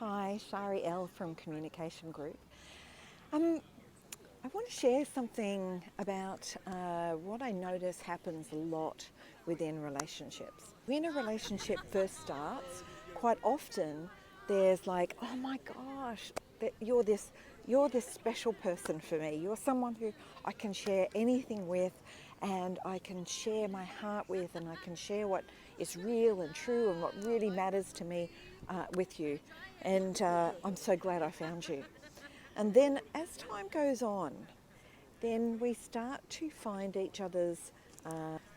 Hi, Shari L from Communication Group. I want to share something about what I notice happens a lot within relationships. When a relationship first starts, quite often there's like, oh my gosh, you're this special person for me. You're someone who I can share anything with, and I can share my heart with, and I can share what is real and true and what really matters to me with you. And I'm so glad I found you. And then as time goes on, then we start to find each other's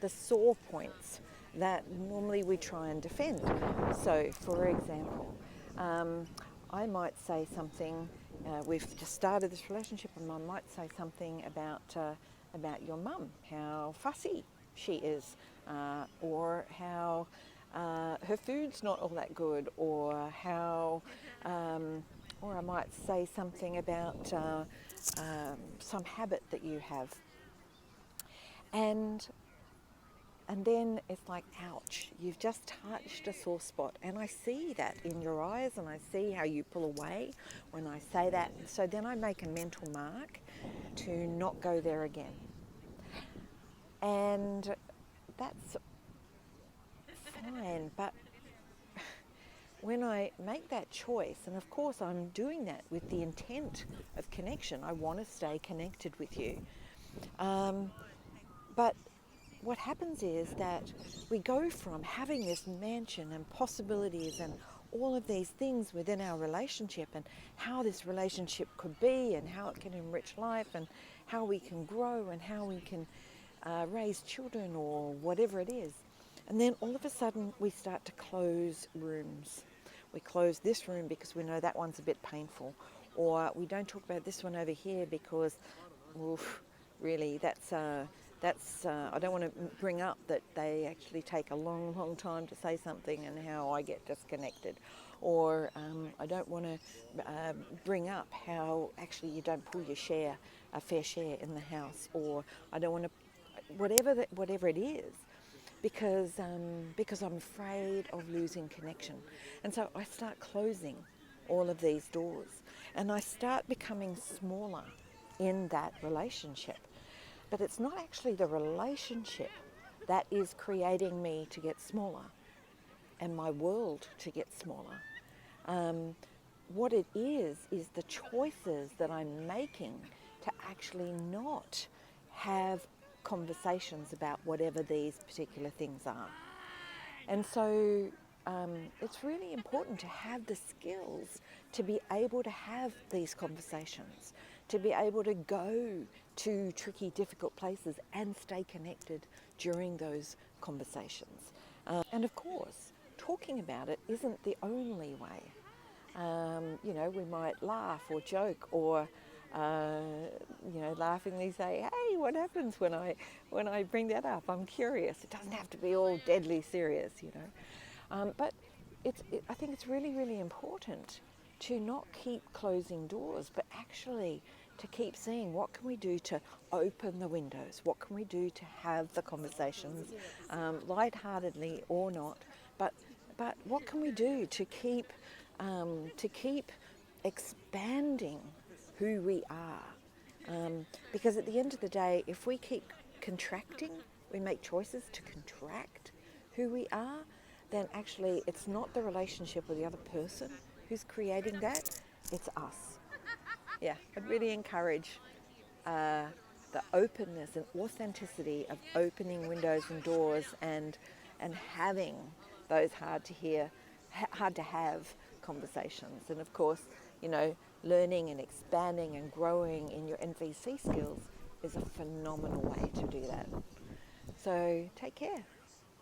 the sore points that normally we try and defend. So, for example, I might say something. We've just started this relationship, and I might say something about your mum, how fussy she is, or how her food's not all that good, or how, or I might say something about some habit that you have, and then it's like, ouch, you've just touched a sore spot. And I see that in your eyes, and I see how you pull away when I say that. So then I make a mental mark to not go there again. And that's fine, but when I make that choice, and of course I'm doing that with the intent of connection, I want to stay connected with you. But what happens is that we go from having this mansion and possibilities and all of these things within our relationship, and how this relationship could be, and how it can enrich life, and how we can grow, and how we can raise children, or whatever it is. And then all of a sudden we start to close rooms. We close this room because we know that one's a bit painful, or we don't talk about this one over here because, oof, really, that's I don't want to bring up that they actually take a long time to say something, and how I get disconnected. Or I don't want to bring up how actually you don't pull your share, a fair share in the house. Or I don't want to, whatever it is, because I'm afraid of losing connection. And so I start closing all of these doors, and I start becoming smaller in that relationship. But it's not actually the relationship that is creating me to get smaller, and my world to get smaller. What it is the choices that I'm making to actually not have conversations about whatever these particular things are. And so it's really important to have the skills to be able to have these conversations, to be able to go to tricky, difficult places and stay connected during those conversations. And of course, talking about it isn't the only way. We might laugh or joke, or laughingly say, "Hey, what happens when I bring that up? I'm curious." It doesn't have to be all deadly serious, but I think it's really, really important to not keep closing doors, but actually to keep seeing what can we do to open the windows, what can we do to have the conversations, lightheartedly or not, but what can we do to keep expanding who we are, because at the end of the day, if we keep contracting, we make choices to contract who we are, then actually it's not the relationship with the other person who's creating that, it's us. Yeah, I'd really encourage the openness and authenticity of opening windows and doors, and having those hard to have conversations. And of course, learning and expanding and growing in your NVC skills is a phenomenal way to do that. So take care.